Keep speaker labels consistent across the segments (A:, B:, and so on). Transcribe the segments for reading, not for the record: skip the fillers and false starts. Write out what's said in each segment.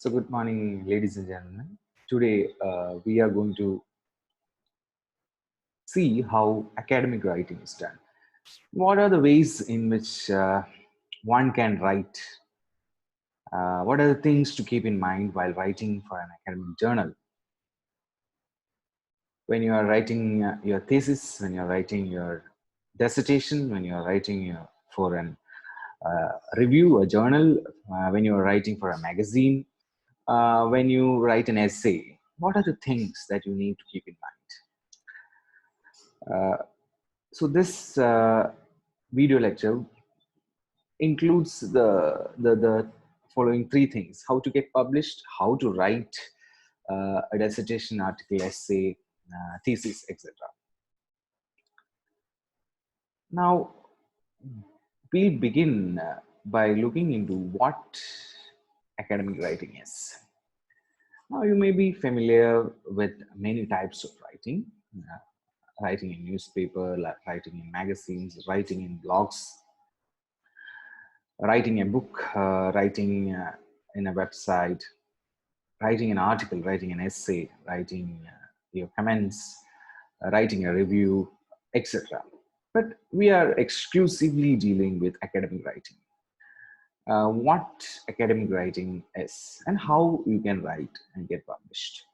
A: So, good morning, ladies and gentlemen. Today, we are going to see how academic writing is done. What are the ways in which one can write? What are the things to keep in mind while writing for an academic journal? When you are writing your thesis, when you're writing your dissertation, when you're writing for an review, a journal, when you're writing for a magazine, when you write an essay, what are the things that you need to keep in mind? So this video lecture includes the following three things: how to get published, how to write a dissertation, article, essay, thesis, etc. Now, we begin by looking into what academic writing is. Now, you may be familiar with many types of writing. Writing in newspaper, writing in magazines, writing in blogs, writing a book, writing in a website, writing an article, writing an essay, writing your comments, writing a review, etc. But we are exclusively dealing with academic writing. What academic writing is and how you can write and get published.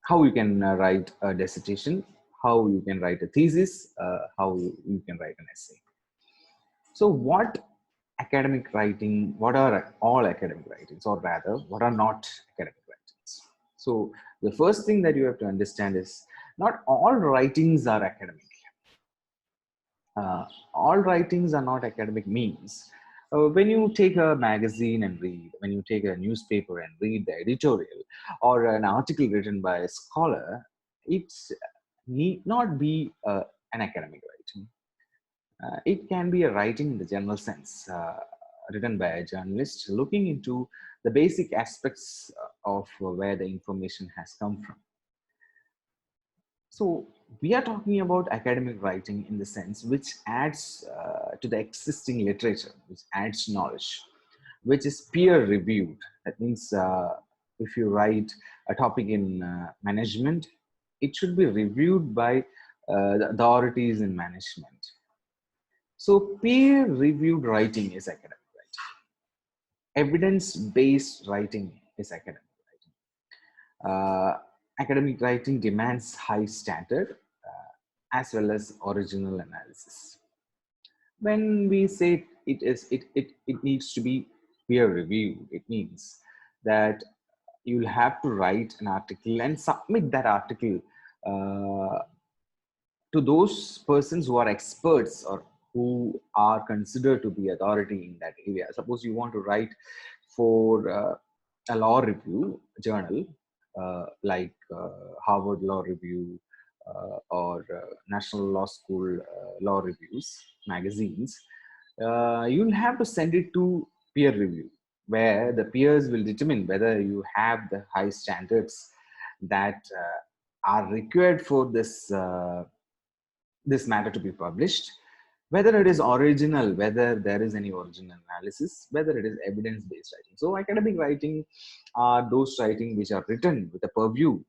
A: How you can write a dissertation, how you can write a thesis, how you can write an essay. So what academic writing, what are all academic writings, or rather, what are not academic writings? So the first thing that you have to understand is not all writings are academic. All writings are not academic means when you take a magazine and read, when you take a newspaper and read the editorial or an article written by a scholar, it need not be an academic writing. It can be a writing in the general sense, written by a journalist looking into the basic aspects of where the information has come from. So we are talking about academic writing in the sense which adds to the existing literature, which adds knowledge, which is peer reviewed. That means if you write a topic in management, it should be reviewed by the authorities in management. So peer reviewed writing is academic writing. Evidence based writing is academic writing. Academic writing demands high standard as well as original analysis. When we say it needs to be peer reviewed, it means that you'll have to write an article and submit that article uh, to those persons who are experts or who are considered to be authority in that area. Suppose you want to write for a law review journal, like Harvard Law Review or National Law School Law Reviews magazines. You'll have to send it to peer review, where the peers will determine whether you have the high standards that are required for this matter to be published, whether it is original, whether there is any original analysis, whether it is evidence-based writing. So academic writing are those writing which are written with a purview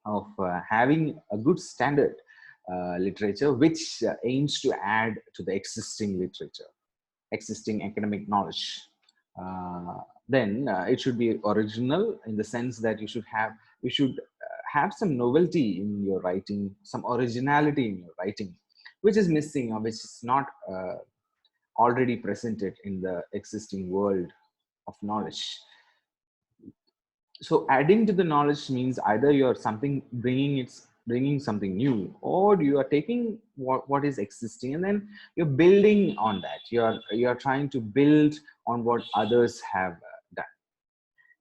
A: of having a good standard literature, which aims to add to the existing literature, existing academic knowledge. Then it should be original in the sense that you should have some novelty in your writing, some originality in your writing, which is missing or which is not already presented in the existing world of knowledge. So adding to the knowledge means either you're something bringing something new, or you are taking what is existing and then you're building on that. You're trying to build on what others have done.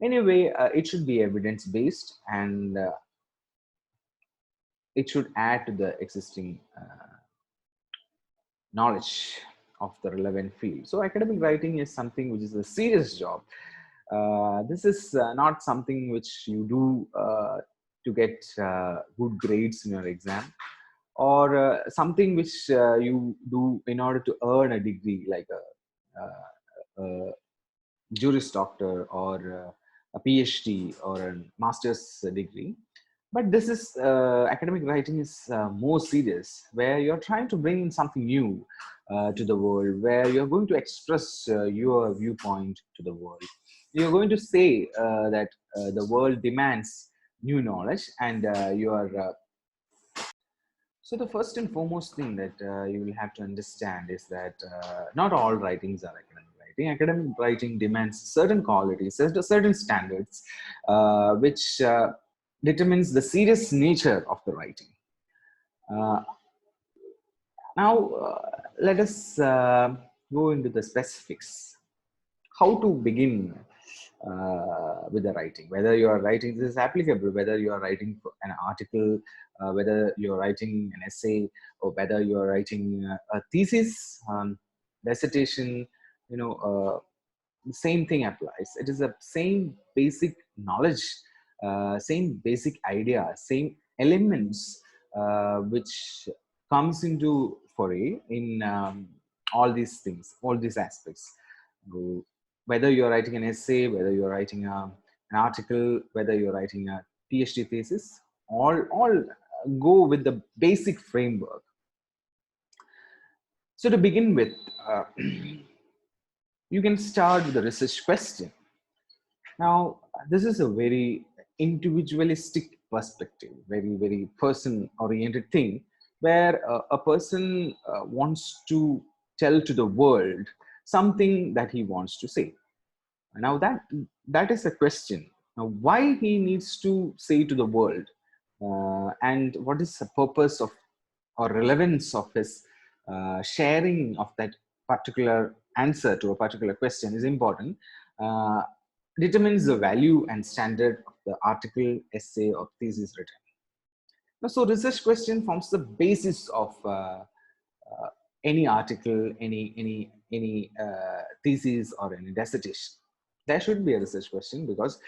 A: Anyway, it should be evidence based, and it should add to the existing knowledge of the relevant field. So academic writing is something which is a serious job. This is not something which you do to get good grades in your exam, or something which you do in order to earn a degree, like a Juris Doctor or a PhD or a master's degree. But this is academic writing is more serious, where you're trying to bring in something new to the world, where you're going to express your viewpoint to the world. You're going to say that the world demands new knowledge, and you are so the first and foremost thing that you will have to understand is that not all writings are academic writing. Academic writing demands certain qualities, certain standards, which determines the serious nature of the writing. Uh, now, let us go into the specifics. How to begin with the writing? Whether you are writing, this is applicable, whether you are writing an article, whether you're writing an essay, or whether you are writing a thesis, dissertation, you know, the same thing applies. It is the same basic knowledge, same basic idea, same elements which comes into foray in all these things, all these aspects. So, whether you're writing an essay, whether you're writing an article, whether you're writing a PhD thesis, all go with the basic framework. So to begin with, you can start with the research question. Now, this is a very individualistic perspective, very person-oriented thing, where a person wants to tell to the world something that he wants to say. Now that is a question. Now, why he needs to say to the world, and what is the purpose of or relevance of his sharing of that particular answer to a particular question is important. Uh, Determines the value and standard of the article, essay, or thesis written. Now, so research question forms the basis of any article, any thesis, or any dissertation. There should be a research question, because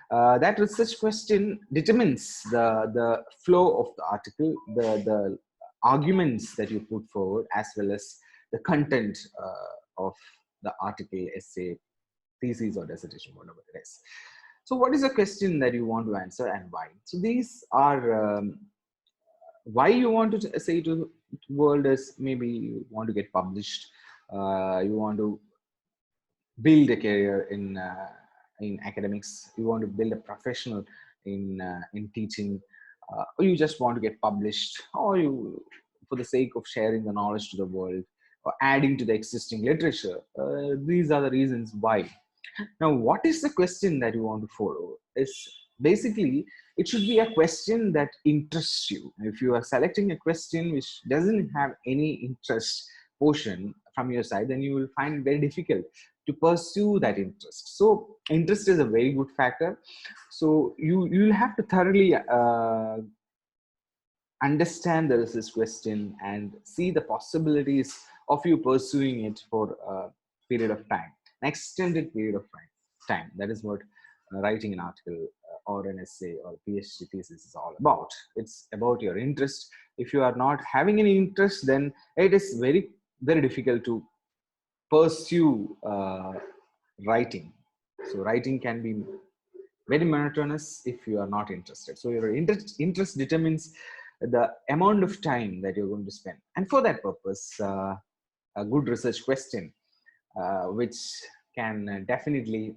A: that research question determines the flow of the article, the arguments that you put forward, as well as the content of the article, essay, thesis, or dissertation, whatever it is. So what is the question that you want to answer, and why? So these are why you want to say to the world is, maybe you want to get published, you want to build a career in academics, you want to build a professional in teaching, or you just want to get published, or you, for the sake of sharing the knowledge to the world, or adding to the existing literature. These are the reasons why. Now, what is the question that you want to follow? Is basically, it should be a question that interests you. If you are selecting a question which doesn't have any interest portion from your side, then you will find it very difficult to pursue that interest. So interest is a very good factor. So you'll have to thoroughly understand the research question and see the possibilities of you pursuing it for a period of time, an extended period of time. That is what writing an article or an essay or PhD thesis is all about. It's about your interest. If you are not having any interest, then it is very difficult to pursue writing. So writing can be very monotonous if you are not interested. So your interest determines the amount of time that you're going to spend. And for that purpose, a good research question, which can definitely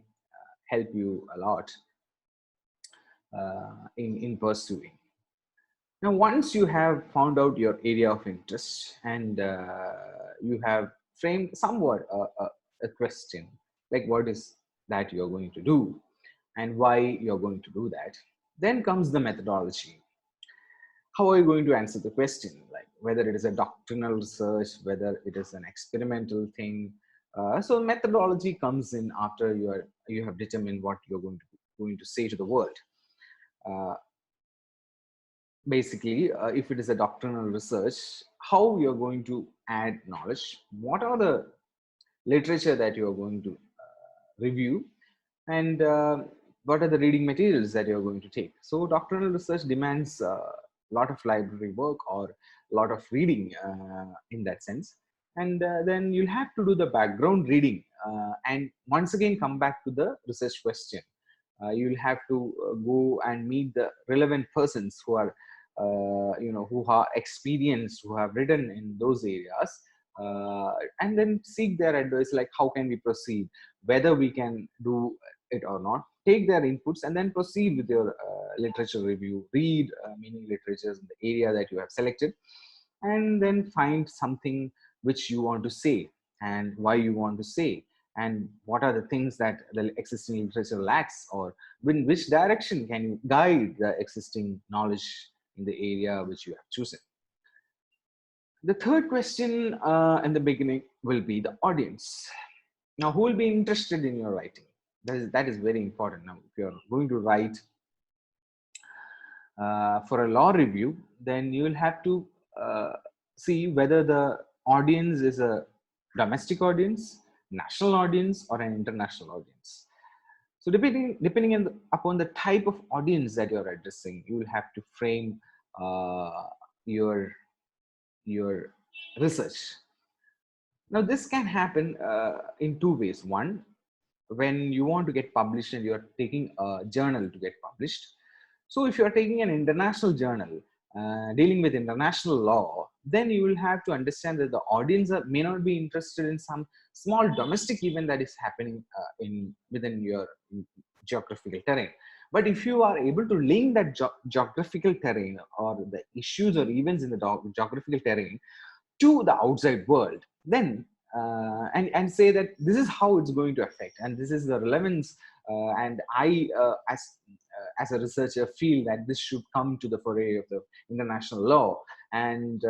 A: help you a lot in pursuing. Now, once you have found out your area of interest, and you have framed somewhat a question, like what is that you're going to do and why you're going to do that, then comes the methodology. How are you going to answer the question? Like whether it is a doctrinal research, whether it is an experimental thing. So methodology comes in after you have determined what you're going to say to the world. Uh, Basically, if it is a doctrinal research, how you're going to add knowledge, what are the literature that you're going to review, and what are the reading materials that you're going to take. So doctrinal research demands a lot of library work or a lot of reading in that sense. And then you'll have to do the background reading, and once again come back to the research question. You'll have to go and meet the relevant persons who are who are experienced, who have written in those areas, uh, and then seek their advice, like how can we proceed, whether we can do it or not. Take their inputs and then proceed with your literature review. Read meaning literatures in the area that you have selected, and then find something which you want to say, and why you want to say, and what are the things that the existing literature lacks, or in which direction can you guide the existing knowledge in the area which you have chosen. The third question in the beginning will be the audience. Now, who will be interested in your writing? That is very important. Now, if you're going to write for a law review, then you will have to see whether the audience is a domestic audience, national audience, or an international audience. So depending on upon the type of audience that you're addressing, you will have to frame uh, your your research. Now, this can happen in two ways. One, when you want to get published and you're taking a journal to get published. So if you're taking an international journal dealing with international law, then you will have to understand that the audience may not be interested in some small domestic event that is happening in within your geographical terrain. But if you are able to link that geographical terrain or the issues or events in the geographical terrain to the outside world, then and say that this is how it's going to affect, and this is the relevance, and I as a researcher feel that this should come to the foray of the international law, and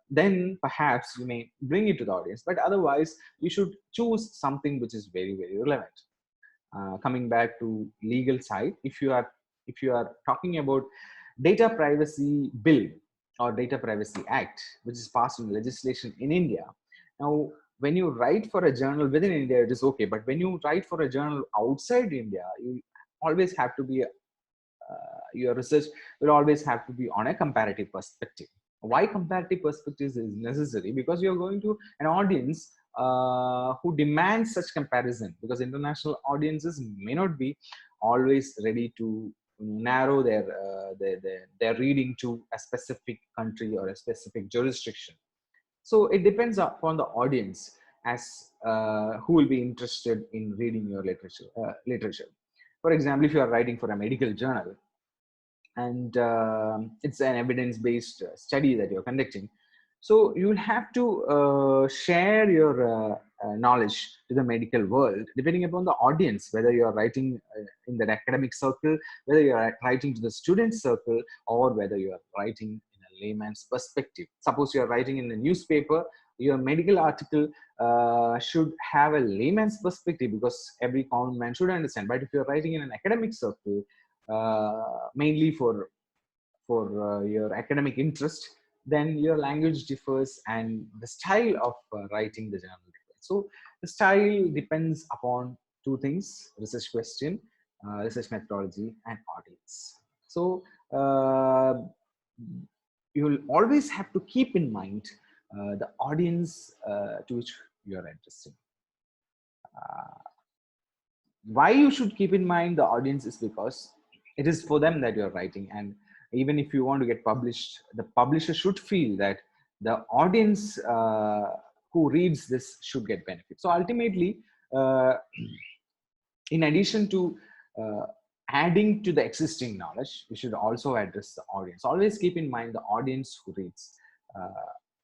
A: then perhaps you may bring it to the audience. But otherwise, you should choose something which is very, very relevant. Coming back to legal side, if you are talking about data privacy bill or data privacy act, which is passed in legislation in India. Now, when you write for a journal within India, it is okay, but when you write for a journal outside India, you always have to be your research will always have to be on a comparative perspective. Why comparative perspective is necessary? Because you're going to an audience who demands such comparison, because international audiences may not be always ready to narrow their reading to a specific country or a specific jurisdiction. So it depends upon the audience as who will be interested in reading your literature. For example, if you are writing for a medical journal, and it's an evidence-based study that you're conducting, so you'll have to share your knowledge to the medical world, depending upon the audience, whether you're writing in the academic circle, whether you're writing to the student circle, or whether you're writing in a layman's perspective. Suppose you're writing in the newspaper, your medical article should have a layman's perspective, because every common man should understand. But if you're writing in an academic circle, mainly for your academic interest, then your language differs and the style of writing the journal differs. So the style depends upon two things: research question, research methodology, and audience. So you will always have to keep in mind the audience to which you are addressing. Why you should keep in mind the audience is because it is for them that you're writing, and even if you want to get published, the publisher should feel that the audience who reads this should get benefit. So ultimately, uh, in addition to uh, adding to the existing knowledge, you should also address the audience. Always keep in mind the audience who reads.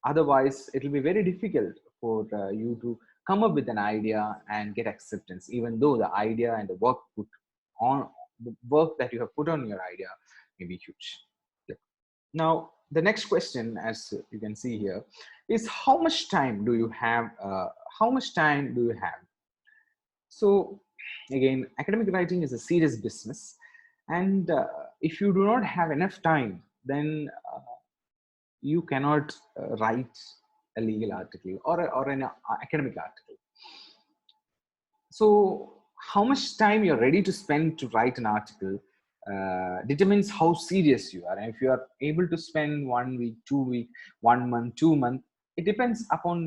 A: Otherwise, it will be very difficult for you to come up with an idea and get acceptance, even though the idea and the work put on the work that you have put on your idea may be huge. Now, the next question, as you can see here, is how much time do you have? How much time do you have? So again, academic writing is a serious business, and if you do not have enough time, then you cannot write a legal article or an academic article. So how much time you're ready to spend to write an article determines how serious you are. And if you are able to spend 1 week, 2 week, 1 month, 2 month, it depends upon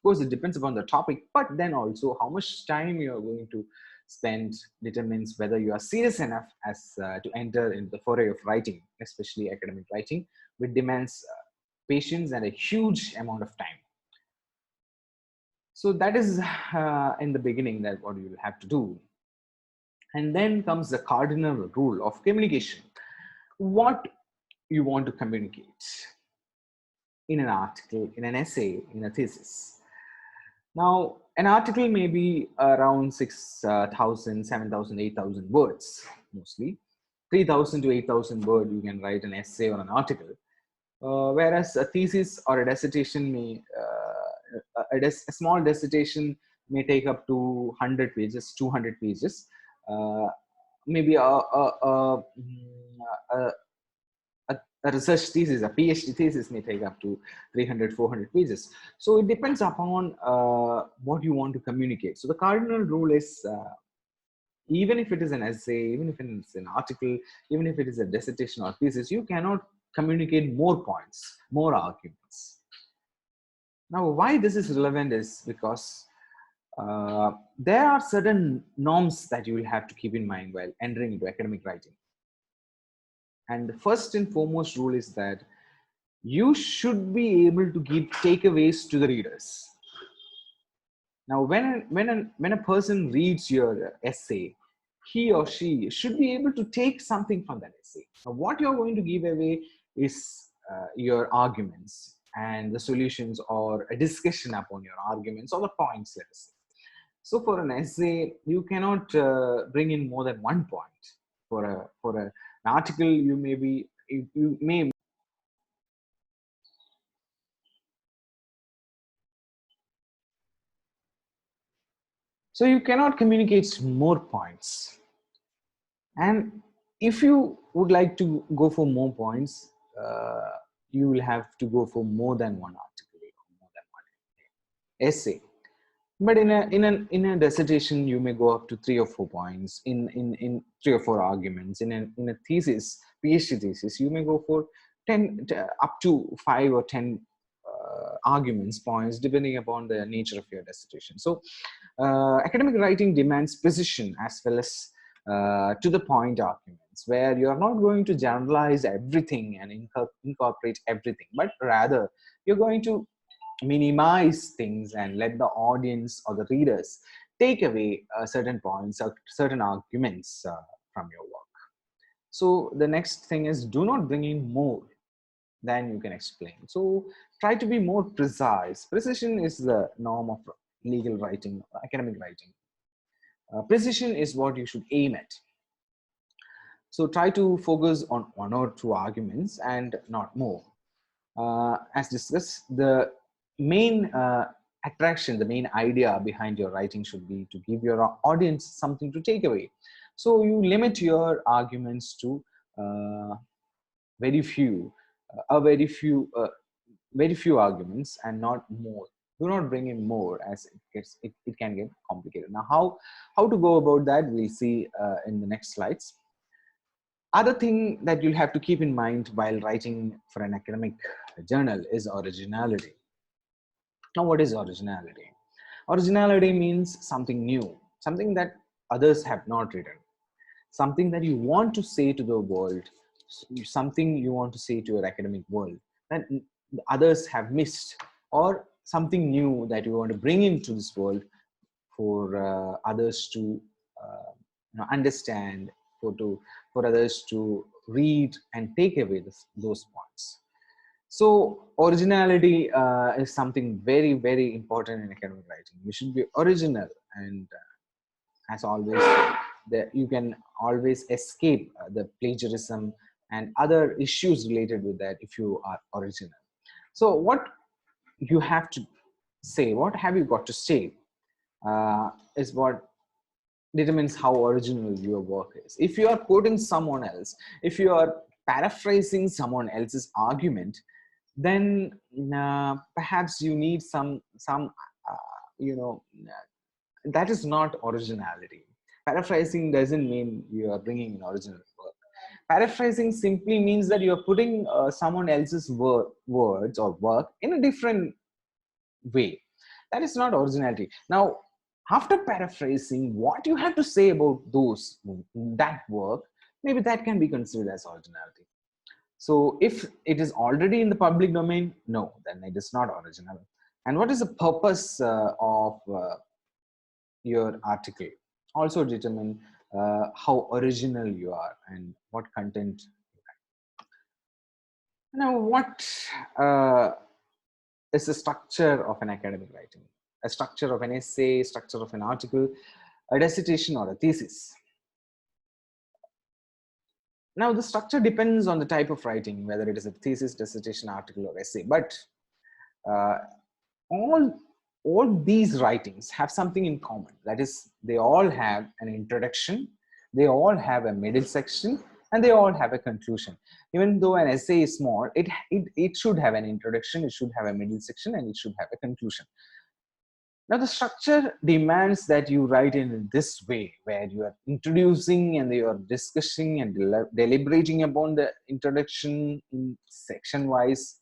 A: Of course, it depends upon the topic, but then also how much time you are going to spend determines whether you are serious enough as to enter into the foray of writing, especially academic writing, which demands patience and a huge amount of time. So that is in the beginning that what you will have to do. And then comes the cardinal rule of communication. What you want to communicate in an article, in an essay, in a thesis. Now, an article may be around 6,000, 7,000, 8,000 words, mostly. 3,000 to 8,000 words, you can write an essay or an article. Whereas a thesis or a dissertation may, a small dissertation may take up to 100 pages, 200 pages. Maybe a research thesis, a PhD thesis may take up to 300, 400 pages. So it depends upon what you want to communicate. So the cardinal rule is, even if it is an essay, even if it is an article, even if it is a dissertation or thesis, you cannot communicate more points, more arguments. Now, why this is relevant is because there are certain norms that you will have to keep in mind while entering into academic writing. And the first and foremost rule is that you should be able to give takeaways to the readers. Now, when a person reads your essay, he or she should be able to take something from that essay. Now, what you're going to give away is your arguments and the solutions, or a discussion upon your arguments or the points, let us say. So for an essay, you cannot bring in more than 1 point. For an article, you may so you cannot communicate more points. And if you would like to go for more points, you will have to go for more than one article or more than one essay. But in a dissertation, you may go up to 3 or 4 points. In 3 or 4 arguments. In a thesis, PhD thesis, you may go for 10 up to 5 or 10 arguments, points, depending upon the nature of your dissertation. So academic writing demands precision as well as to the point arguments, where you are not going to generalize everything and incorporate everything, but rather you're going to minimize things and let the audience or the readers take away certain points or certain arguments from your work. So the next thing is, do not bring in more than you can explain. So try to be more precise. Precision is the norm of legal writing, academic writing. Precision is what you should aim at. So try to focus on 1 or 2 arguments and not more. As discussed, the main attraction, the main idea behind your writing should be to give your audience something to take away. So you limit your arguments to very few, very few arguments and not more. Do not bring in more, as it can get complicated. Now, how to go about that, we'll see in the next slides. Other thing that you'll have to keep in mind while writing for an academic journal is originality. Now, what is originality? Originality means something new, something that others have not written, something that you want to say to the world, something you want to say to your academic world that others have missed, or something new that you want to bring into this world for others to understand, for others to read and take away those points. So originality is something very, very important in academic writing. You should be original, and as always, you can always escape the plagiarism and other issues related with that if you are original. So what you have to say, what have you got to say, is what determines how original your work is. If you are quoting someone else, if you are paraphrasing someone else's argument, then perhaps you need some that is not originality. Paraphrasing doesn't mean you are bringing an original work. Paraphrasing simply means that you are putting someone else's words or work in a different way. That is not originality. Now, after paraphrasing, what you have to say about those that work, maybe that can be considered as originality. So if it is already in the public domain, no, then it is not original. And what is the purpose of your article? Also determine how original you are and what content. Now, what uh, is the structure of an academic writing? A structure of an essay, structure of an article, a dissertation, or a thesis. Now, the structure depends on the type of writing, whether it is a thesis, dissertation, article, or essay. But uh, all all these writings have something in common. That is, they all have an introduction, they all have a middle section, and they all have a conclusion. Even though an essay is small, it should have an introduction, it should have a middle section, and it should have a conclusion. Now, the structure demands that you write in this way, where you are introducing and you are discussing and deliberating upon the introduction in section wise.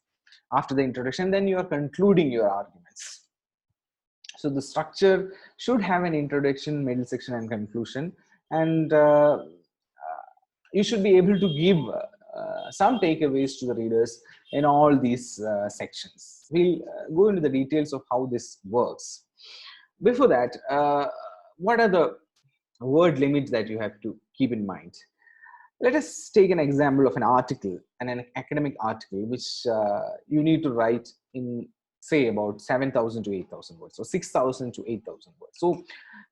A: After the introduction, then you are concluding your arguments. So the structure should have an introduction, middle section, and conclusion, and you should be able to give some takeaways to the readers in all these sections. We'll go into the details of how this works. Before that, what are the word limits that you have to keep in mind? Let us take an example of an article, an academic article, which you need to write in, say, about 7,000 to 8,000 words, or 6,000 to 8,000 words. So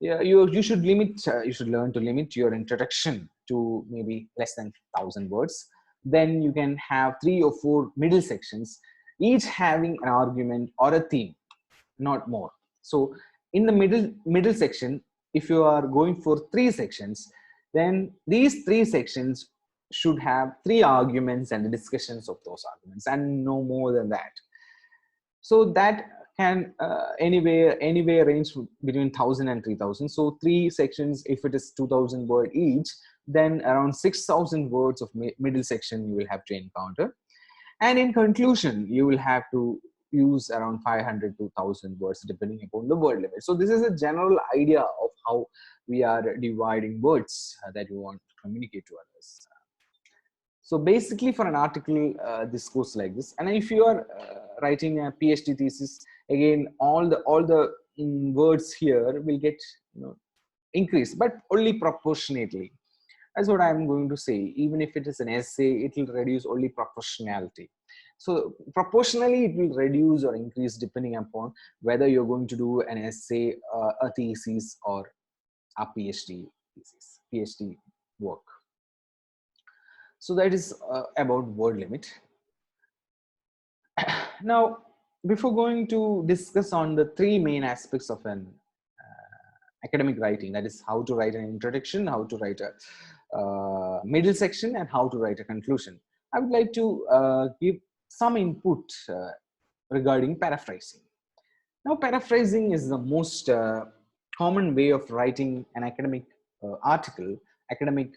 A: yeah, you should limit, you should learn to limit your introduction to maybe less than 1,000 words. Then you can have 3 or 4 middle sections, each having an argument or a theme, not more. So in the middle section, if you are going for 3 sections, then these 3 sections should have 3 arguments and the discussions of those arguments, and no more than that. So that can anyway range between 1,000 and 3,000. So 3 sections, if it is 2,000 word each, then around 6,000 words of middle section you will have to encounter. And in conclusion, you will have to use around 500 to 1,000 words depending upon the word limit. So this is a general idea of how we are dividing words that we want to communicate to others. So basically for an article, this goes like this. And if you are writing a PhD thesis, again, all the words here will get increased, but only proportionately. That's what I'm going to say. Even if it is an essay, it will reduce only proportionality. So proportionally, it will reduce or increase depending upon whether you're going to do an essay, a thesis, or a PhD thesis, PhD work. So that is about word limit. Now, before going to discuss on the 3 main aspects of an academic writing, that is how to write an introduction, how to write a middle section, and how to write a conclusion, I would like to give some input regarding paraphrasing. Now, paraphrasing is the most common way of writing an academic article. Academic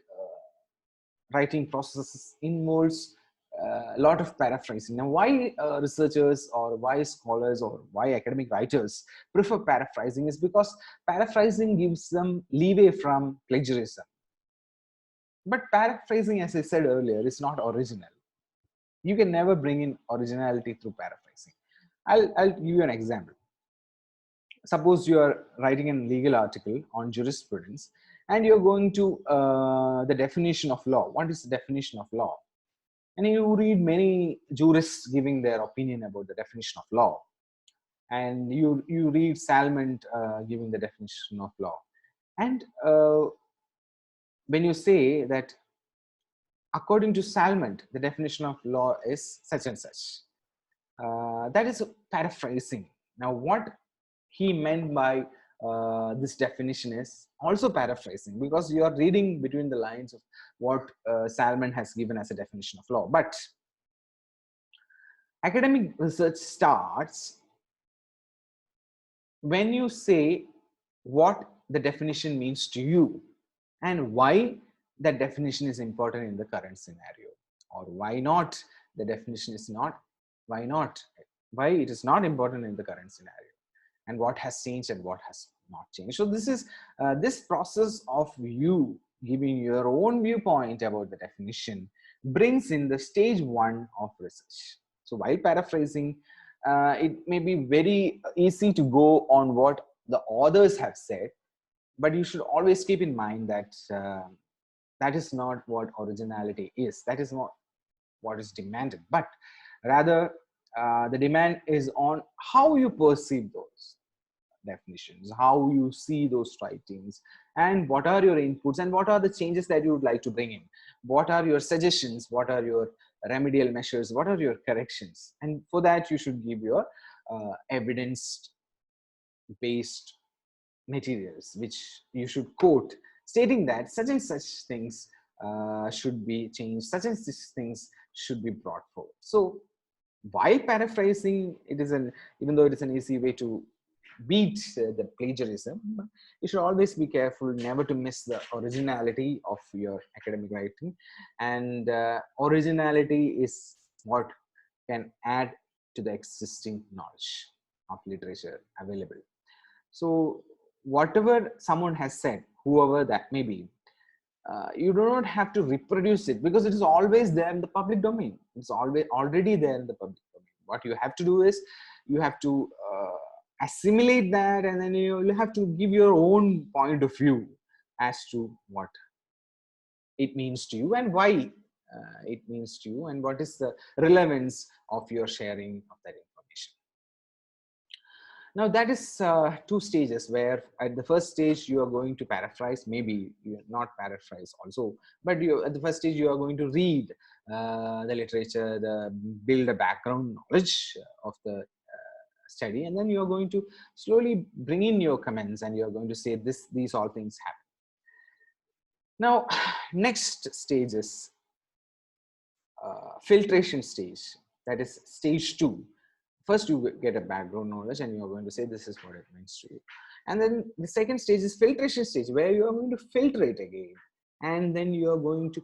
A: writing processes involves a lot of paraphrasing. Now, why researchers or why scholars or why academic writers prefer paraphrasing is because paraphrasing gives them leeway from plagiarism. But paraphrasing, as I said earlier, is not original. You can never bring in originality through paraphrasing. I'll give you an example. Suppose you are writing a legal article on jurisprudence and you're going to the definition of law. What is the definition of law? And you read many jurists giving their opinion about the definition of law. And you read Salmond giving the definition of law. And when you say that according to Salmond, the definition of law is such and such, that is paraphrasing. Now, what he meant by this definition is also paraphrasing, because you are reading between the lines of what Salmond has given as a definition of law. But academic research starts when you say what the definition means to you and why that definition is important in the current scenario, or why not the definition is not, why it is not important in the current scenario, and what has changed and what has not changed. So this is this process of you giving your own viewpoint about the definition brings in the stage one of research. So while paraphrasing, it may be very easy to go on what the authors have said, but you should always keep in mind that that is not what originality is. That is not what is demanded, but rather the demand is on how you perceive those definitions, how you see those writings, and what are your inputs and what are the changes that you would like to bring in. What are your suggestions? What are your remedial measures? What are your corrections? And for that, you should give your evidence based materials, which you should quote, stating that such and such things should be changed, such and such things should be brought forward. So while paraphrasing, it is an, even though it is an easy way to beat the plagiarism, you should always be careful never to miss the originality of your academic writing. And originality is what can add to the existing knowledge of literature available. So whatever someone has said, whoever that may be, you do not have to reproduce it because it is always there in the public domain. It's always already there in the public domain. What you have to do is you have to assimilate that, and then you have to give your own point of view as to what it means to you and why it means to you, and what is the relevance of your sharing of that information. Now that is two stages, where at the first stage you are going to paraphrase, maybe you not paraphrase also, but you at the first stage you are going to read the literature, build a background knowledge of the study, and then you are going to slowly bring in your comments and you are going to say these all things happen. Now next stage is filtration stage, that is stage two. First you get a background knowledge and you're going to say this is what it means to you, and then the second stage is filtration stage, where you are going to filter it again, and then you are going to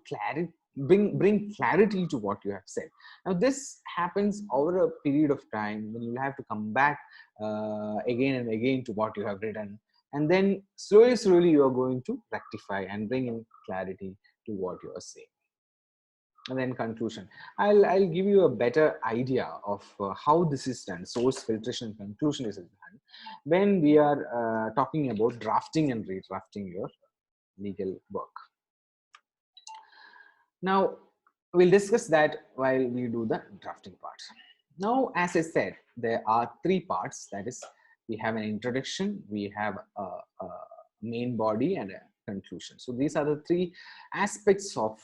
A: bring clarity to what you have said. Now this happens over a period of time when you have to come back again and again to what you have written, and then slowly you are going to rectify and bring in clarity to what you are saying. And then conclusion, I'll give you a better idea of how this is done. Source filtration and conclusion is done when we are talking about drafting and redrafting your legal work. Now we'll discuss that while we do the drafting part. Now as I said, there are three parts, that is we have an introduction, we have a main body, and a conclusion. So these are the three aspects of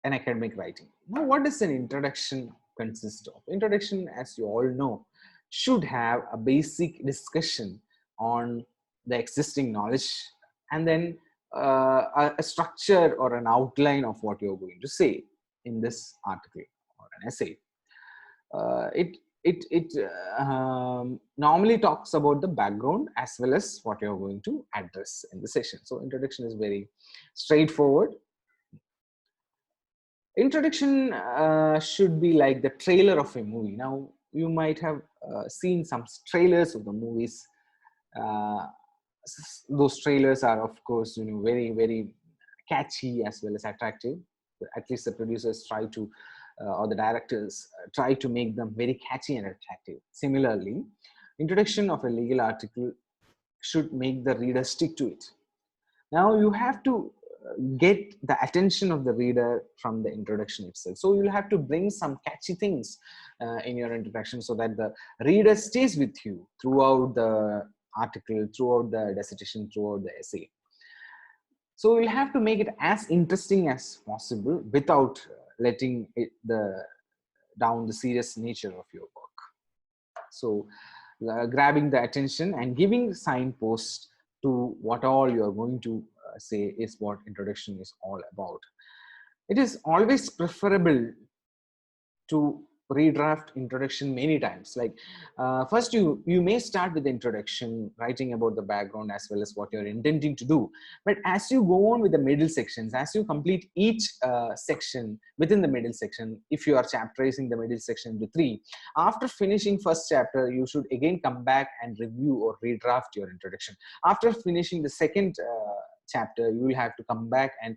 A: an academic writing. Now, what does an introduction consist of? Introduction, as you all know, should have a basic discussion on the existing knowledge, and then a structure or an outline of what you're going to say in this article or an essay. It normally talks about the background as well as what you're going to address in the session. So introduction is very straightforward. Introduction should be like the trailer of a movie. Now you might have seen some trailers of the movies. Those trailers are of course very catchy as well as attractive. At least the producers try to or the directors try to make them very catchy and attractive. Similarly, introduction of a legal article should make the reader stick to it. Now you have to get the attention of the reader from the introduction itself. So you'll have to bring some catchy things in your introduction so that the reader stays with you throughout the article, throughout the dissertation, throughout the essay. So you'll have to make it as interesting as possible without letting it down the serious nature of your work. So grabbing the attention and giving signposts to what all you're going to say is what introduction is all about. It is always preferable to redraft introduction many times. Like first you may start with the introduction, writing about the background as well as what you're intending to do. But as you go on with the middle sections, as you complete each section within the middle section, if you are chapterizing the middle section into 3, after finishing first chapter, you should again come back and review or redraft your introduction. After finishing the second chapter, you will have to come back and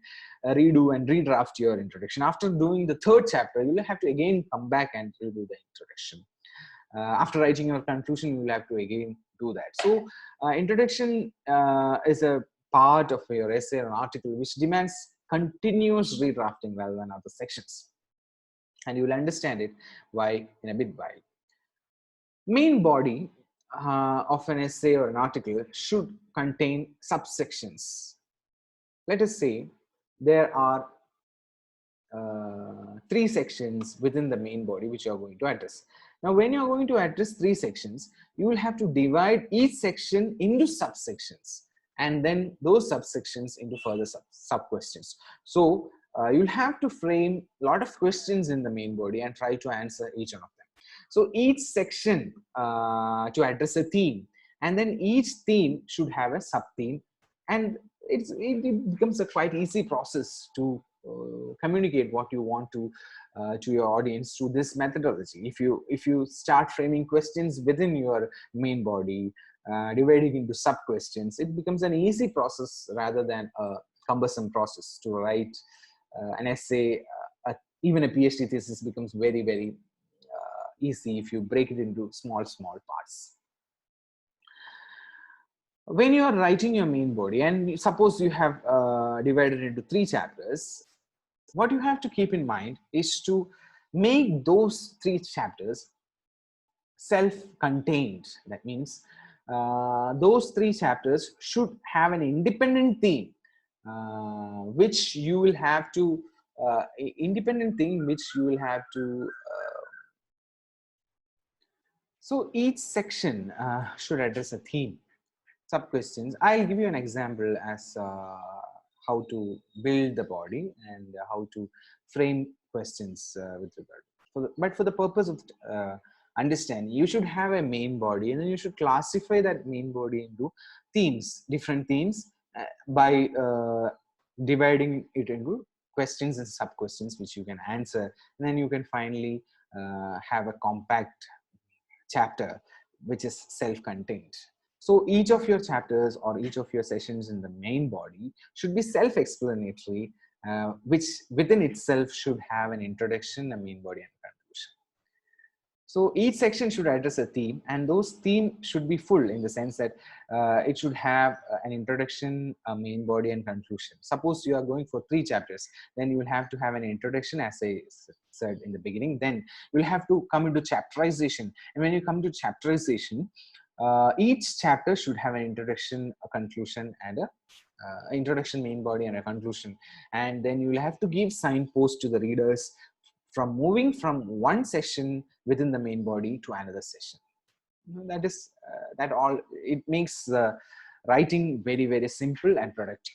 A: redo and redraft your introduction. After doing the third chapter, you will have to again come back and redo the introduction. After writing your conclusion, you will have to again do that. So introduction is a part of your essay or article which demands continuous redrafting rather than other sections, and you will understand it why in a bit while. Main body of an essay or an article should contain subsections. Let us say there are 3 sections within the main body which you are going to address. Now, when you are going to address 3 sections, you will have to divide each section into subsections, and then those subsections into further sub questions. So you'll have to frame a lot of questions in the main body and try to answer each one of them. So each section to address a theme, and then each theme should have a sub theme, and it becomes a quite easy process to communicate what you want to your audience through this methodology. If you start framing questions within your main body, dividing into sub questions, it becomes an easy process rather than a cumbersome process to write an essay. Even a PhD thesis becomes very, very easy if you break it into small parts. When you are writing your main body, and suppose you have divided into 3 chapters, what you have to keep in mind is to make those 3 chapters self-contained. That means those 3 chapters should have an independent theme, which you will have to so each section should address a theme. Sub questions, I'll give you an example as how to build the body and how to frame questions with regard. But for the purpose of understanding, you should have a main body, and then you should classify that main body into themes, different themes, by dividing it into questions and sub questions which you can answer, and then you can finally have a compact chapter which is self-contained. So each of your chapters or each of your sessions in the main body should be self-explanatory, which within itself should have an introduction, a main body, and conclusion. So each section should address a theme, and those themes should be full in the sense that it should have an introduction, a main body, and conclusion. Suppose you are going for 3 chapters, then you will have to have an introduction, as I said in the beginning. Then you will have to come into chapterization, and when you come to chapterization, each chapter should have an introduction, a conclusion, and a introduction, main body, and a conclusion. And then you will have to give signposts to the readers from moving from one session within the main body to another session. That is that all. It makes the writing very, very simple and productive.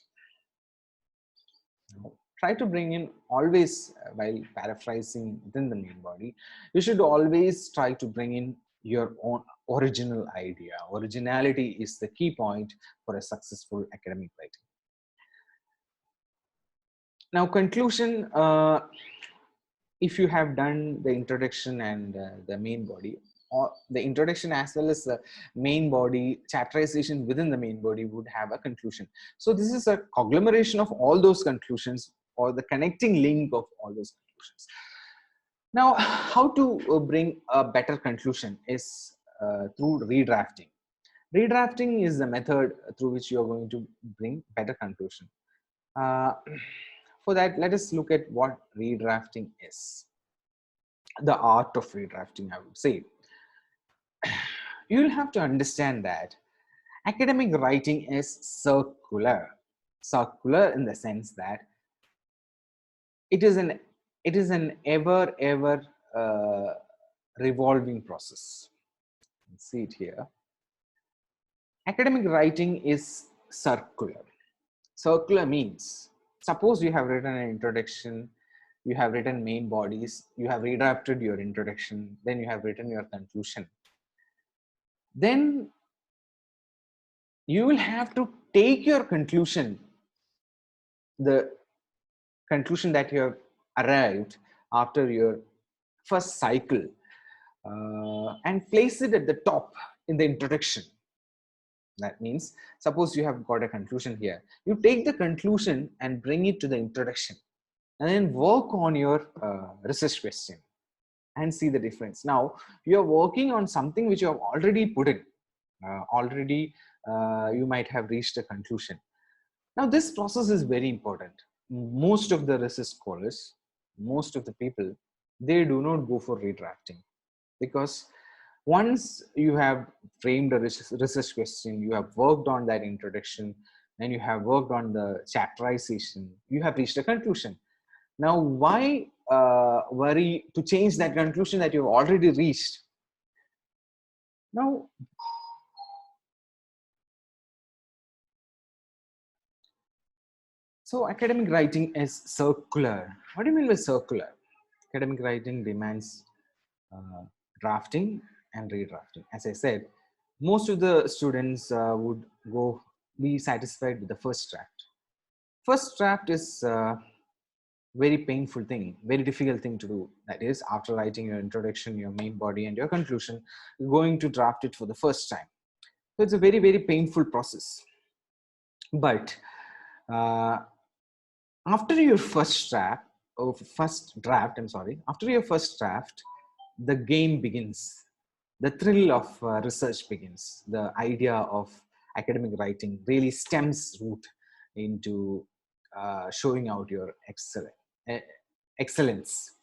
A: Try to bring in always, while paraphrasing within the main body, you should always try to bring in your own original idea. Originality is the key point for a successful academic writing. Now, conclusion. If you have done the introduction and the main body, or the introduction as well as the main body, chapterization within the main body would have a conclusion. So this is a conglomeration of all those conclusions, or the connecting link of all those conclusions. Now, how to bring a better conclusion is through redrafting. Redrafting is the method through which you are going to bring better conclusion. For that, let us look at what redrafting is. The art of redrafting, I would say. You'll have to understand that academic writing is circular. Circular in the sense that it is an ever revolving process. Let's see it here. Academic writing is circular. Circular means, suppose you have written an introduction, you have written main bodies, you have redrafted your introduction, then you have written your conclusion, then you will have to take your conclusion, the conclusion that you have arrived after your first cycle, and place it at the top in the introduction. That means, suppose you have got a conclusion here, you take the conclusion and bring it to the introduction, and then work on your research question and see the difference. Now you are working on something which you have already put in, already you might have reached a conclusion. Now this process is very important. Most of the research scholars, most of the people, they do not go for redrafting, because once you have framed a research question, you have worked on that introduction, and you have worked on the chapterization, you have reached a conclusion. Now why worry to change that conclusion that you've already reached? Now so academic writing is circular. What do you mean by circular? Academic writing demands uh, drafting and redrafting. As I said, most of the students would be satisfied with the first draft. First draft is very painful thing, very difficult thing to do. That is, after writing your introduction, your main body, and your conclusion, you're going to draft it for the first time. So it's a very, very painful process. But uh, after your first draft, after your first draft, the game begins. The thrill of research begins. The idea of academic writing really stems root into showing out your eh, excellence.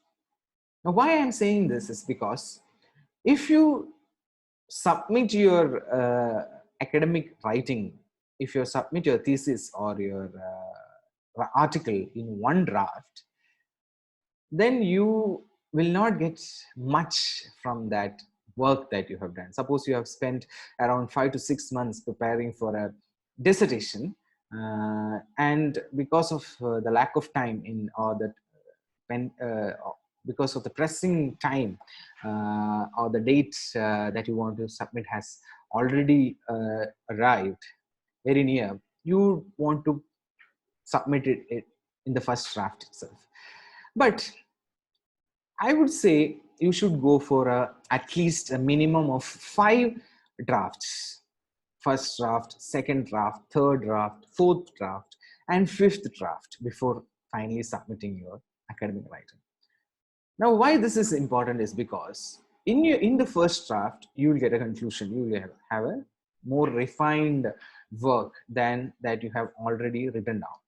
A: Now, why I'm saying this is because if you submit your academic writing, if you submit your thesis or your article in one draft, then you will not get much from that work that you have done. Suppose you have spent around 5 to 6 months preparing for a dissertation, and because of the lack of time in or that pen, because of the pressing time, or the date that you want to submit has already arrived very near, you want to submit it in the first draft itself. But I would say you should go for at least a minimum of 5 drafts: first draft, second draft, third draft, fourth draft, and fifth draft before finally submitting your academic writing. Now, why this is important is because in the first draft, you will get a conclusion. You will have a more refined work than that you have already written down.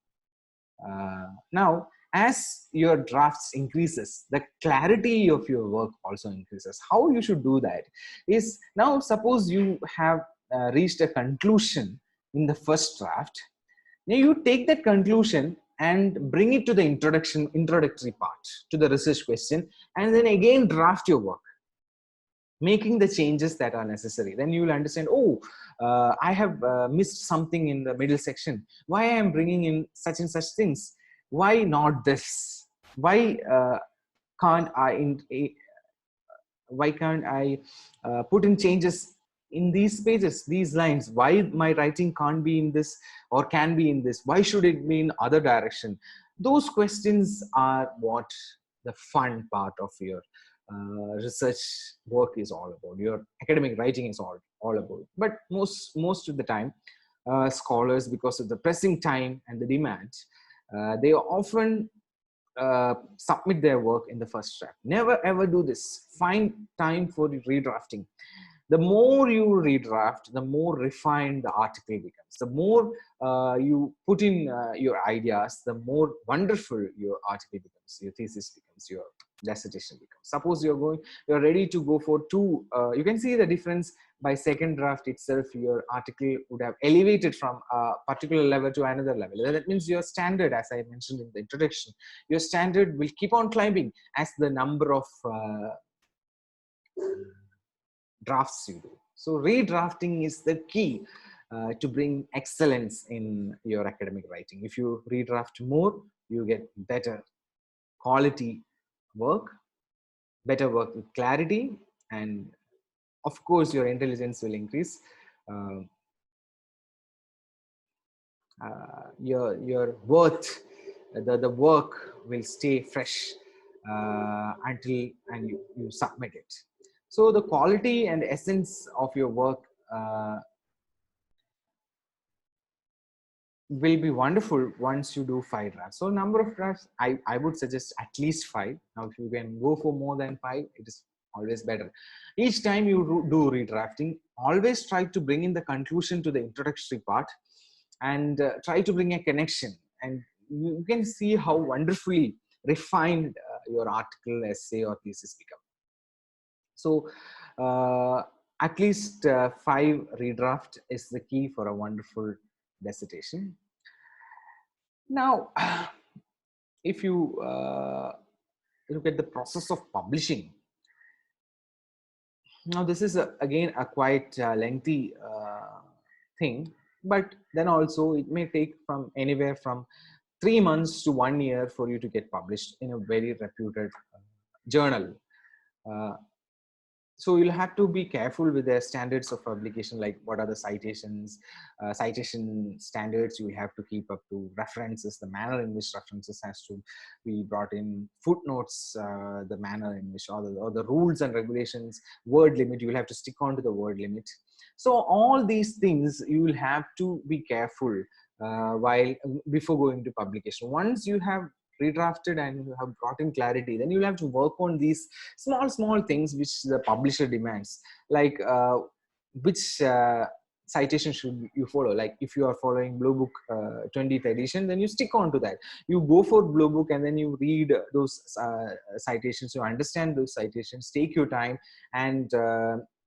A: Now, as your drafts increases, the clarity of your work also increases. How you should do that is, now suppose you have reached a conclusion in the first draft. Now you take that conclusion and bring it to the introductory part, to the research question, and then again draft your work, making the changes that are necessary. Then you will understand, oh, I have missed something in the middle section. Why I am bringing in such and such things? Why not this? Why can't I put in changes in these pages, these lines? Why my writing can't be in this or can be in this? Why should it be in other direction? Those questions are what the fun part of your research work is all about. Your academic writing is all about. But most of the time, scholars, because of the pressing time and the demand, they often submit their work in the first draft. Never ever do this. Find time for redrafting. The more you redraft, the more refined the article becomes. The more you put in your ideas, the more wonderful your article becomes, your thesis becomes, your dissertation becomes. Suppose you're ready to go for two. You can see the difference by second draft itself. Your article would have elevated from a particular level to another level. That means your standard, as I mentioned in the introduction, your standard will keep on climbing as the number of drafts you do. So redrafting is the key to bring excellence in your academic writing. If you redraft more, you get better quality work, better work with clarity, and of course your intelligence will increase. uh, your worth, the work will stay fresh until and you submit it. So the quality and essence of your work will be wonderful once you do 5 drafts. So number of drafts, I would suggest at least 5. Now if you can go for more than 5, it is always better. Each time you do redrafting, always try to bring in the conclusion to the introductory part, and try to bring a connection, and you can see how wonderfully refined your article, essay or thesis become. So at least 5 redraft is the key for a wonderful dissertation. Now, if you look at the process of publishing, now this is again a quite lengthy thing, but then also it may take from anywhere from 3 months to 1 year for you to get published in a very reputed journal. Uh, so you'll have to be careful with the standards of publication, like what are the citations, citation standards you have to keep up to, references, the manner in which references has to be brought in, footnotes, the manner in which, or the rules and regulations, word limit, you will have to stick on to the word limit. So all these things you will have to be careful while before going to publication. Once you have redrafted and you have brought in clarity, then you'll have to work on these small things which the publisher demands, like which citation should you follow. Like if you are following Blue Book 20th edition, then you stick on to that. You go for Blue Book and then you read those citations, you understand those citations, take your time and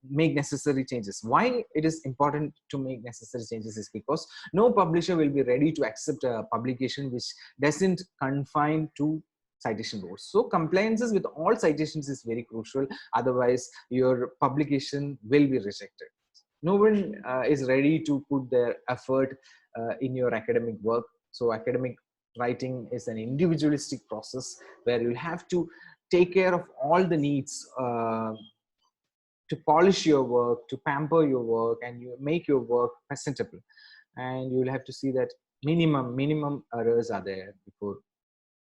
A: make necessary changes. Why it is important to make necessary changes is because no publisher will be ready to accept a publication which doesn't confine to citation rules. So compliances with all citations is very crucial. Otherwise, your publication will be rejected. No one is ready to put their effort in your academic work. So academic writing is an individualistic process where you have to take care of all the needs to polish your work, to pamper your work, and you make your work presentable. And you will have to see that minimum errors are there before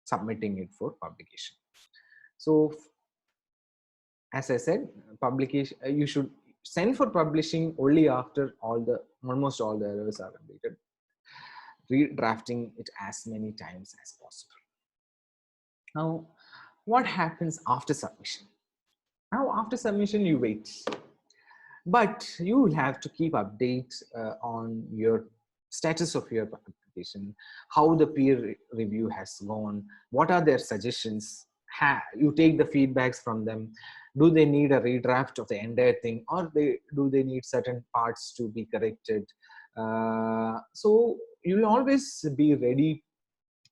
A: submitting it for publication. So as I said, publication, you should send for publishing only after almost all the errors are completed, redrafting it as many times as possible. Now, what happens after submission? Now, after submission, you wait. But you will have to keep updates on your status of your application, how the peer review has gone, what are their suggestions. You take the feedbacks from them. Do they need a redraft of the entire thing, or do they need certain parts to be corrected? So you'll always be ready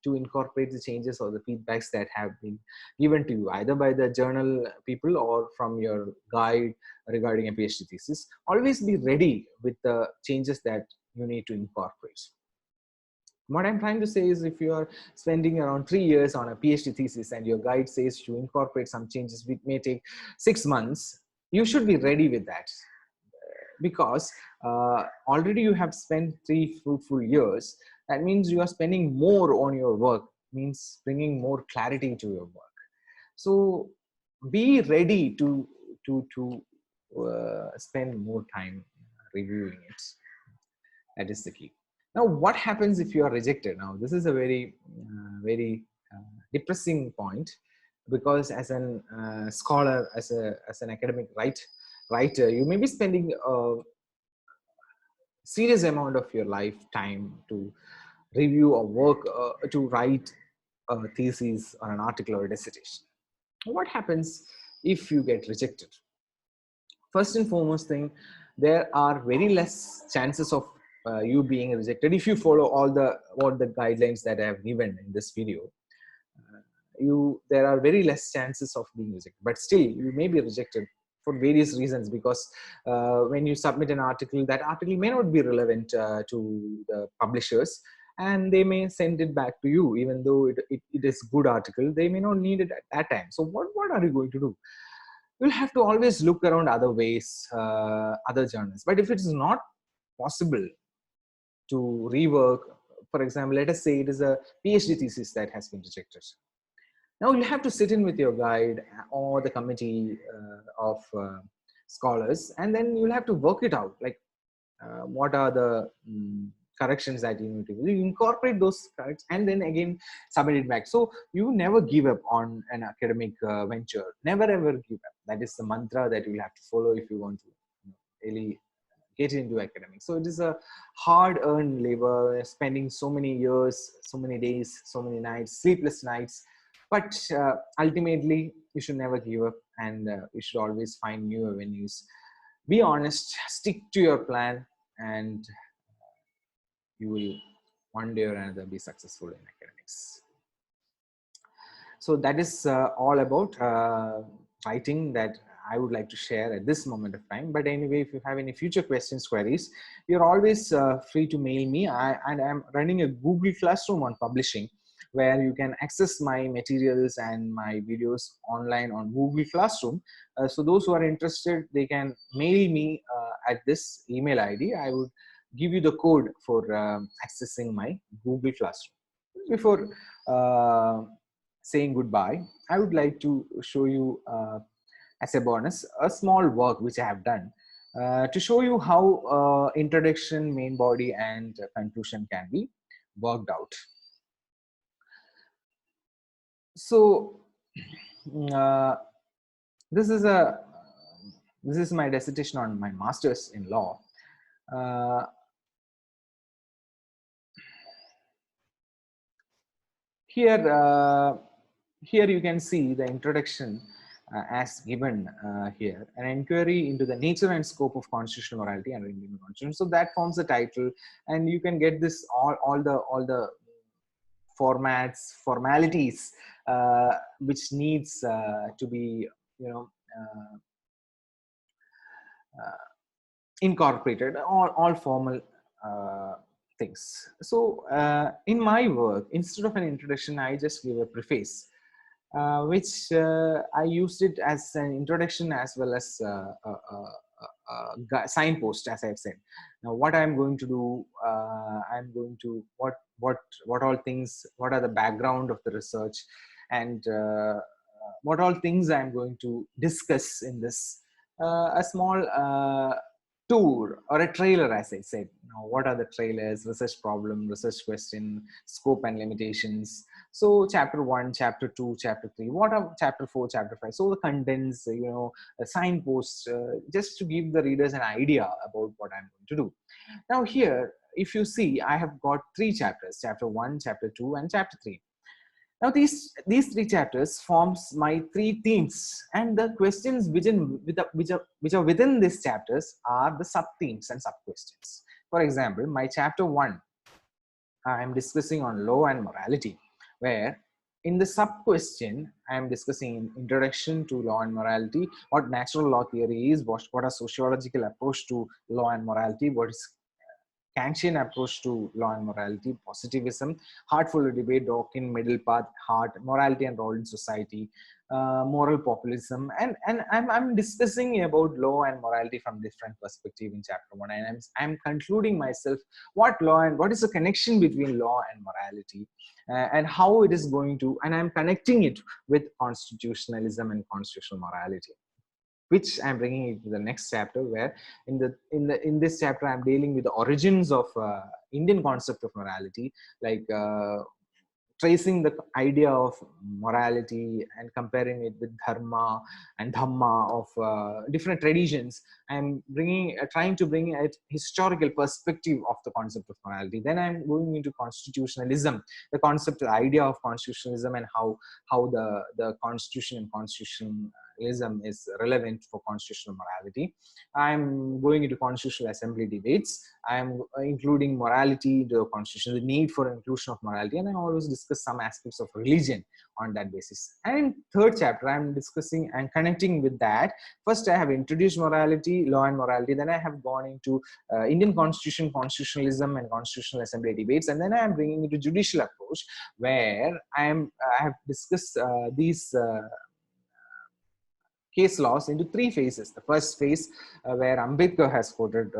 A: to incorporate the changes or the feedbacks that have been given to you either by the journal people or from your guide regarding a PhD thesis. Always be ready with the changes that you need to incorporate. What I'm trying to say is, if you are spending around 3 years on a PhD thesis and your guide says to incorporate some changes which may take 6 months, you should be ready with that, because already you have spent 3 fruitful years. That means you are spending more on your work, means bringing more clarity to your work. So be ready to spend more time reviewing it. That is the key. Now, what happens if you are rejected? Now, this is a very depressing point, because as an scholar, as an academic writer, you may be spending a serious amount of your lifetime to review or work to write a thesis or an article or a dissertation. What happens if you get rejected? First and foremost thing, there are very less chances of you being rejected if you follow all the guidelines that I have given in this video. There are very less chances of being rejected, but still you may be rejected for various reasons, because when you submit an article, that article may not be relevant to the publishers, and they may send it back to you, even though it is good article, they may not need it at that time. So what are you going to do? You'll have to always look around other ways, other journals. But if it is not possible to rework, for example, let us say it is a PhD thesis that has been rejected. Now you have to sit in with your guide or the committee of scholars, and then you'll have to work it out. Like, what are the corrections that you need to do? You incorporate those corrects and then again submit it back. So you never give up on an academic venture. Never ever give up. That is the mantra that you'll have to follow if you want to really get into academics. So it is a hard-earned labor, spending so many years, so many days, so many nights, sleepless nights. But ultimately, you should never give up, and you should always find new avenues. Be honest, stick to your plan, and you will one day or another be successful in academics. So that is all about writing that I would like to share at this moment of time. But anyway, if you have any future questions, queries, you're always free to mail me. And I'm running a Google Classroom on publishing, where you can access my materials and my videos online on Google Classroom. So those who are interested, they can mail me at this email ID. I would give you the code for accessing my Google Classroom. Before saying goodbye, I would like to show you as a bonus a small work which I have done to show you how introduction, main body, and conclusion can be worked out. So this is my dissertation on my master's in law. Here you can see the introduction as given here, an inquiry into the nature and scope of constitutional morality and Indian constitution. So that forms the title, and you can get this all the formalities which needs to be incorporated, all formal things. So in my work, instead of an introduction, I just give a preface, which I used it as an introduction as well as a signpost, as I've said. Now, what I'm going to do, I'm going to what all things, what are the background of the research, and what all things I'm going to discuss in this. A small tour or a trailer, as I said. Now, what are the trailers? Research problem, research question, scope and limitations. So chapter 1, chapter 2, chapter 3, what are chapter 4, chapter 5? So the contents, a signpost, just to give the readers an idea about what I'm going to do. Now here, if you see, I have got 3 chapters, chapter 1, chapter 2, and chapter 3. Now these 3 chapters forms my 3 themes, and the questions which are within these chapters are the sub themes and sub questions. For example, my chapter 1, I am discussing on law and morality, where in the sub question I am discussing introduction to law and morality, what natural law theory is, what are sociological approach to law and morality, what is Kantian approach to law and morality, positivism, heartful debate, doctrine, middle path, heart, morality and role in society, moral populism, and I'm discussing about law and morality from different perspective in chapter 1, and I'm concluding myself what law and what is the connection between law and morality, and how it is going to, and I'm connecting it with constitutionalism and constitutional morality, which I'm bringing it to the next chapter, where in this chapter I'm dealing with the origins of Indian concept of morality, like tracing the idea of morality and comparing it with dharma and dhamma of different traditions. I'm trying to bring a historical perspective of the concept of morality. Then I'm going into constitutionalism, the concept, the idea of constitutionalism, and how the constitution and constitution is relevant for constitutional morality. I'm going into constitutional assembly debates. I'm including morality into the constitution, the need for inclusion of morality, and I always discuss some aspects of religion on that basis. And in third chapter, I'm discussing and connecting with that. First, I have introduced morality, law and morality. Then I have gone into Indian constitution, constitutionalism, and constitutional assembly debates. And then I am bringing it to judicial approach, where I have discussed these case laws into three phases. The first phase, where Ambedkar has quoted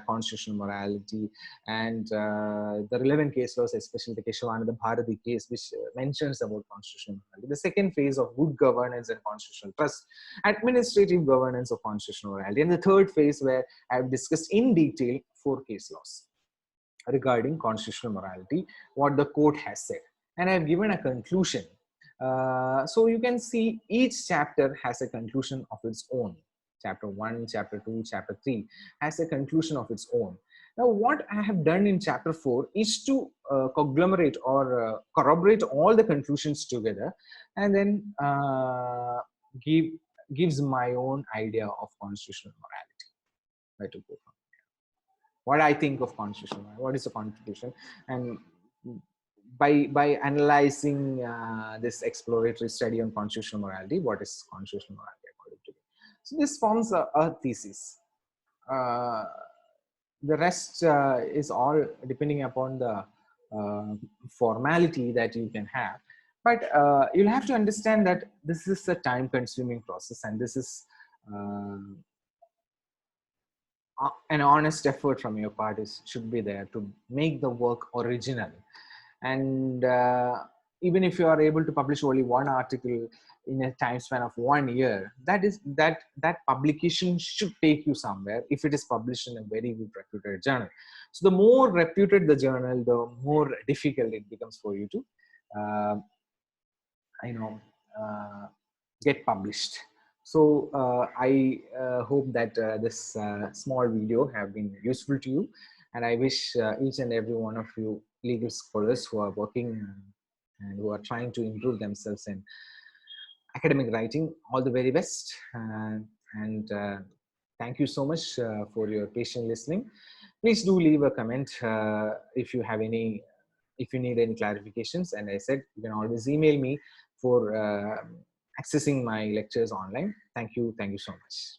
A: constitutional morality, and the relevant case laws, especially the Keshavananda Bharati case, which mentions about constitutional morality. The second phase of good governance and constitutional trust, administrative governance of constitutional morality. And the third phase, where I have discussed in detail four case laws regarding constitutional morality, what the court has said. And I have given a conclusion. So you can see each chapter has a conclusion of its own. Chapter 1, Chapter 2, Chapter 3 has a conclusion of its own. Now, what I have done in Chapter 4 is to conglomerate or corroborate all the conclusions together, and then gives my own idea of constitutional morality. Where to go from? What I think of constitutional morality, what is a constitution, and by analyzing this exploratory study on constitutional morality, what is constitutional morality according to me. So this forms a thesis. The rest is all depending upon the formality that you can have. But you'll have to understand that this is a time-consuming process, and this is an honest effort from your part should be there to make the work original. And even if you are able to publish only one article in a time span of 1 year, that publication should take you somewhere if it is published in a very good reputed journal. So the more reputed the journal, the more difficult it becomes for you to get published. So I hope that this small video have been useful to you, and I wish each and every one of you legal scholars who are working and who are trying to improve themselves in academic writing all the very best. And thank you so much for your patient listening. Please do leave a comment if you have any, if you need any clarifications. And I said, you can always email me for accessing my lectures online. Thank you so much.